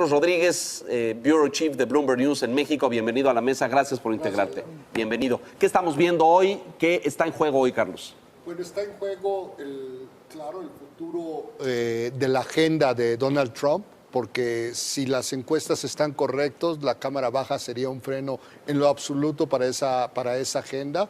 Carlos Rodríguez, Bureau Chief de Bloomberg News en México. Bienvenido a la mesa, gracias por integrarte. Bienvenido. ¿Qué estamos viendo hoy? ¿Qué está en juego hoy, Carlos? Bueno, está en juego, el futuro de la agenda de Donald Trump, porque si las encuestas están correctas, la Cámara Baja sería un freno en lo absoluto para esa agenda.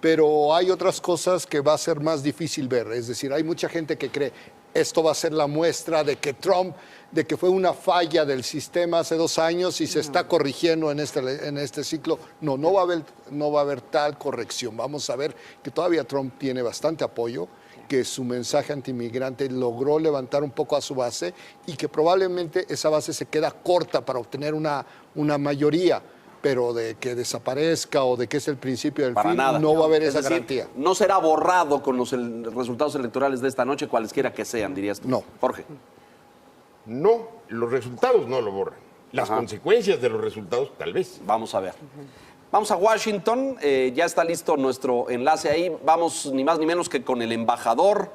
Pero hay otras cosas que va a ser más difícil ver. Es decir, hay mucha gente que cree esto va a ser la muestra de que Trump, de que fue una falla del sistema hace 2 años y se está corrigiendo en este ciclo. No va a haber tal corrección. Vamos a ver que todavía Trump tiene bastante apoyo, que su mensaje antimigrante logró levantar un poco a su base y que probablemente esa base se queda corta para obtener una mayoría. Pero de que desaparezca o de que es el principio del fin, nada. No va a haber esa Es decir, garantía. No será borrado con los resultados electorales de esta noche, cualesquiera que sean, dirías tú. No. Jorge. No, los resultados no lo borran. Las consecuencias de los resultados, tal vez. Vamos a ver. Vamos a Washington, ya está listo nuestro enlace ahí. Vamos ni más ni menos que con el embajador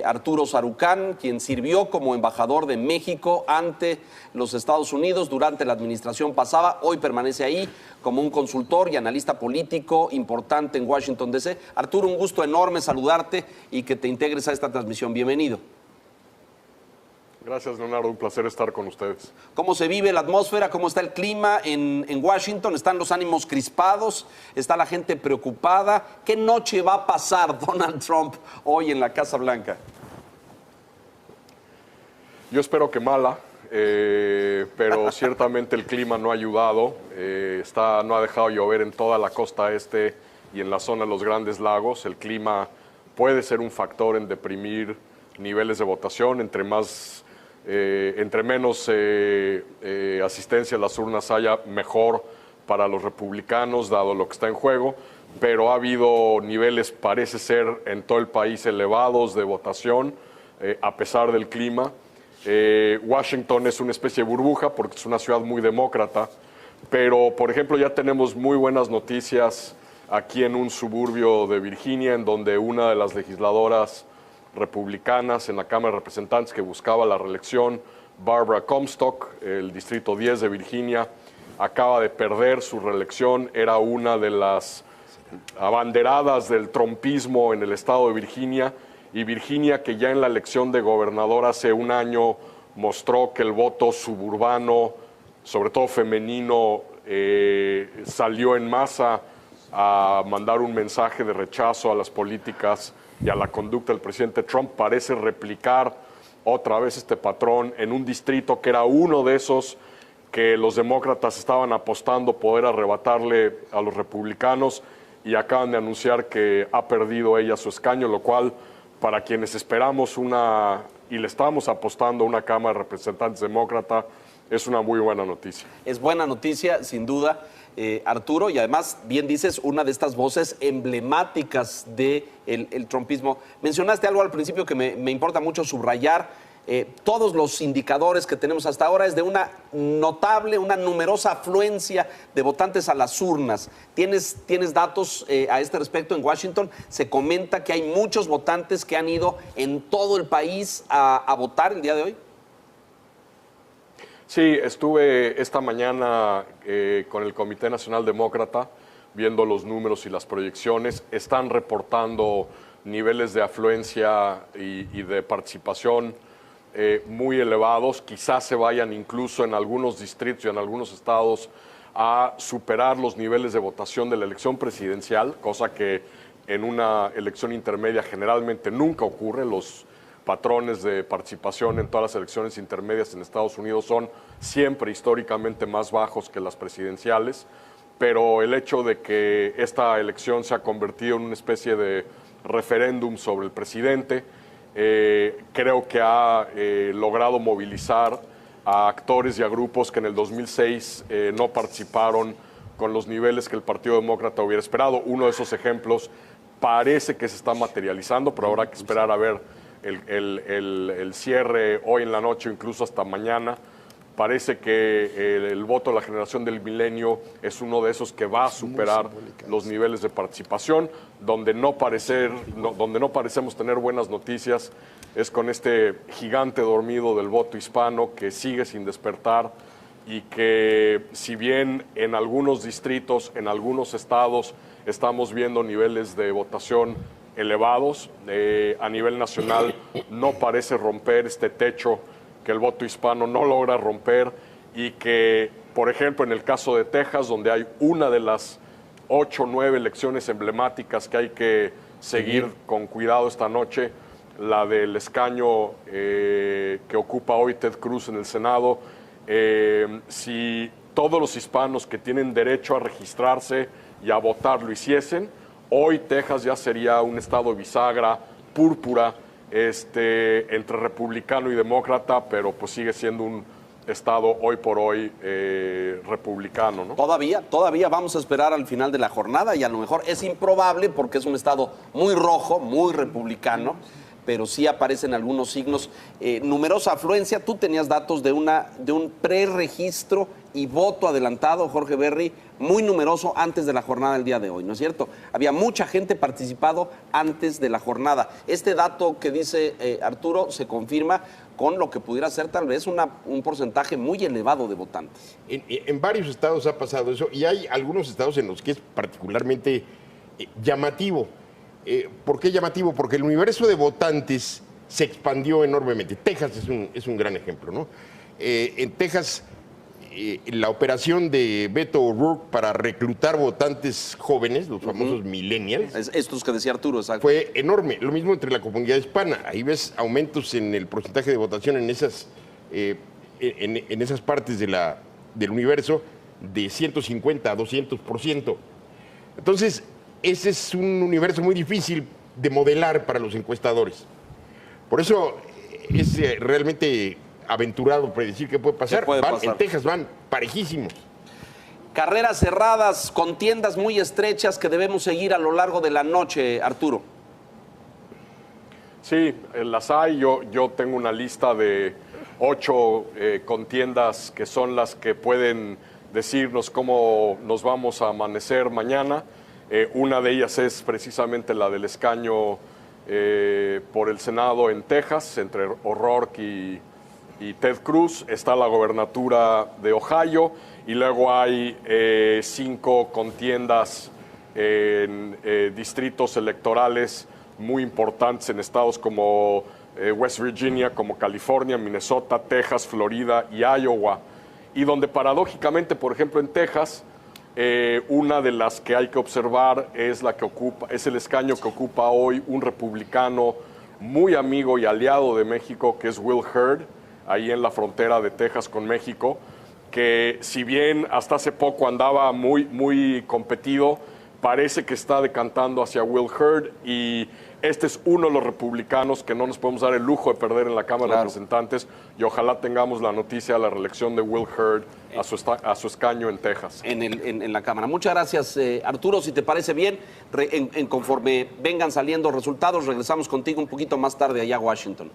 Arturo Sarucán, quien sirvió como embajador de México ante los Estados Unidos durante la administración pasada. Hoy permanece ahí como un consultor y analista político importante en Washington, D.C. Arturo, un gusto enorme saludarte y que te integres a esta transmisión. Bienvenido. Gracias, Leonardo. Un placer estar con ustedes. ¿Cómo se vive la atmósfera? ¿Cómo está el clima en Washington? ¿Están los ánimos crispados? ¿Está la gente preocupada? ¿Qué noche va a pasar Donald Trump hoy en la Casa Blanca? Yo espero que mala, pero ciertamente el clima no ha ayudado. No ha dejado llover en toda la costa este y en la zona de los Grandes Lagos. El clima puede ser un factor en deprimir niveles de votación. Entre menos asistencia a las urnas haya, mejor para los republicanos, dado lo que está en juego, pero ha habido niveles, parece ser, en todo el país elevados de votación, a pesar del clima. Washington es una especie de burbuja porque es una ciudad muy demócrata, pero, por ejemplo, ya tenemos muy buenas noticias aquí en un suburbio de Virginia, en donde una de las legisladoras republicanas en la Cámara de Representantes que buscaba la reelección, Barbara Comstock, el distrito 10 de Virginia, acaba de perder su reelección. Era una de las abanderadas del trumpismo en el estado de Virginia, y Virginia, que ya en la elección de gobernador hace un año mostró que el voto suburbano, sobre todo femenino, salió en masa a mandar un mensaje de rechazo a las políticas y a la conducta del presidente Trump, parece replicar otra vez este patrón en un distrito que era uno de esos que los demócratas estaban apostando poder arrebatarle a los republicanos, y acaban de anunciar que ha perdido ella su escaño, lo cual, para quienes esperamos y le estábamos apostando a una Cámara de Representantes demócrata, es una muy buena noticia. Es buena noticia, sin duda, Arturo, y además, bien dices, una de estas voces emblemáticas del trumpismo. Mencionaste algo al principio que me importa mucho subrayar. Todos los indicadores que tenemos hasta ahora es de una notable, una numerosa afluencia de votantes a las urnas. ¿Tienes datos a este respecto en Washington? Se comenta que hay muchos votantes que han ido en todo el país a votar el día de hoy. Sí, estuve esta mañana con el Comité Nacional Demócrata viendo los números y las proyecciones. Están reportando niveles de afluencia y de participación muy elevados. Quizás se vayan incluso en algunos distritos y en algunos estados a superar los niveles de votación de la elección presidencial, cosa que en una elección intermedia generalmente nunca ocurre. Los patrones de participación en todas las elecciones intermedias en Estados Unidos son siempre históricamente más bajos que las presidenciales, pero el hecho de que esta elección se ha convertido en una especie de referéndum sobre el presidente, creo que ha logrado movilizar a actores y a grupos que en el 2006 no participaron con los niveles que el Partido Demócrata hubiera esperado. Uno de esos ejemplos parece que se está materializando, pero habrá que esperar a ver el cierre hoy en la noche o incluso hasta mañana. Parece que el voto de la generación del milenio es uno de esos que va a superar los niveles de participación. Donde no parecemos tener buenas noticias es con este gigante dormido del voto hispano que sigue sin despertar y que si bien en algunos distritos, en algunos estados, estamos viendo niveles de votación elevados, a nivel nacional no parece romper este techo que el voto hispano no logra romper y que, por ejemplo, en el caso de Texas, donde hay una de las 8 o 9 elecciones emblemáticas que hay que seguir con cuidado esta noche, la del escaño que ocupa hoy Ted Cruz en el Senado, si todos los hispanos que tienen derecho a registrarse y a votar lo hiciesen, hoy Texas ya sería un estado bisagra, púrpura, entre republicano y demócrata, pero pues sigue siendo un estado hoy por hoy republicano, ¿no? Todavía vamos a esperar al final de la jornada y a lo mejor es improbable porque es un estado muy rojo, muy republicano, pero sí aparecen algunos signos. Numerosa afluencia. Tú tenías datos de un preregistro y voto adelantado, Jorge Berry, muy numeroso antes de la jornada del día de hoy, ¿no es cierto? Había mucha gente participado antes de la jornada. Este dato que dice Arturo se confirma con lo que pudiera ser tal vez un porcentaje muy elevado de votantes. En varios estados ha pasado eso y hay algunos estados en los que es particularmente llamativo. ¿Por qué llamativo? Porque el universo de votantes se expandió enormemente. Texas es un gran ejemplo, ¿no? En Texas, la operación de Beto O'Rourke para reclutar votantes jóvenes, los famosos millennials, Estos que decía Arturo, exacto. fue enorme. Lo mismo entre la comunidad hispana. Ahí ves aumentos en el porcentaje de votación en esas partes del universo de 150 a 200%. Entonces, ese es un universo muy difícil de modelar para los encuestadores. Por eso es realmente aventurado predecir qué puede pasar. En Texas van parejísimos. Carreras cerradas, contiendas muy estrechas que debemos seguir a lo largo de la noche, Arturo. Sí, las hay. Yo tengo una lista de 8 contiendas que son las que pueden decirnos cómo nos vamos a amanecer mañana. Una de ellas es precisamente la del escaño por el Senado en Texas, entre O'Rourke y Ted Cruz. Está la gobernatura de Ohio y luego hay 5 contiendas en distritos electorales muy importantes en estados como West Virginia, como California, Minnesota, Texas, Florida y Iowa. Y donde paradójicamente, por ejemplo, en Texas, una de las que hay que observar es el escaño que ocupa hoy un republicano muy amigo y aliado de México, que es Will Hurd, ahí en la frontera de Texas con México, que si bien hasta hace poco andaba muy, muy competido, parece que está decantando hacia Will Hurd y este es uno de los republicanos que no nos podemos dar el lujo de perder en la Cámara de Representantes y ojalá tengamos la noticia de la reelección de Will Hurd a su escaño en Texas. En la Cámara. Muchas gracias, Arturo. Si te parece bien, conforme vengan saliendo resultados, regresamos contigo un poquito más tarde allá a Washington.